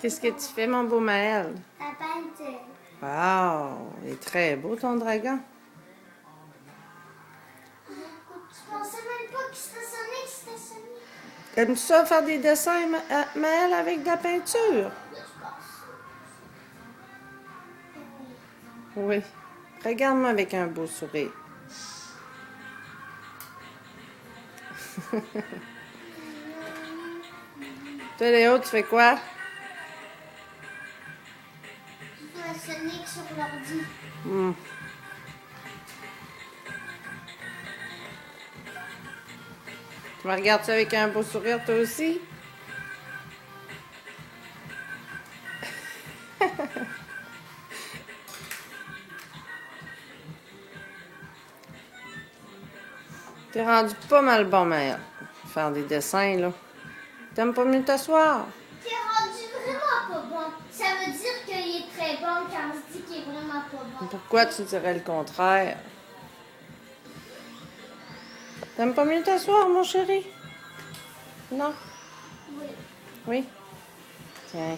Qu'est-ce que tu fais, mon beau Maël? La peinture. Wow! Il est très beau, ton dragon. Je pensais même pas que c'était Sonic. Aimes-tu ça faire des dessins, Maël, avec de la peinture? Oui. Regarde-moi avec un beau sourire. Toi, Léo, tu fais quoi? Je vois Sonic sur l'ordi. Tu me regardes ça avec un beau sourire, toi aussi? T'es rendu pas mal bon, Maël. Faire des dessins, là. T'aimes pas mieux t'asseoir? T'es rendu vraiment pas bon. Ça veut dire qu'il est très bon quand on se dit qu'il est vraiment pas bon. Pourquoi tu dirais le contraire? T'aimes pas mieux t'asseoir, mon chéri? Non? Oui. Oui? Tiens.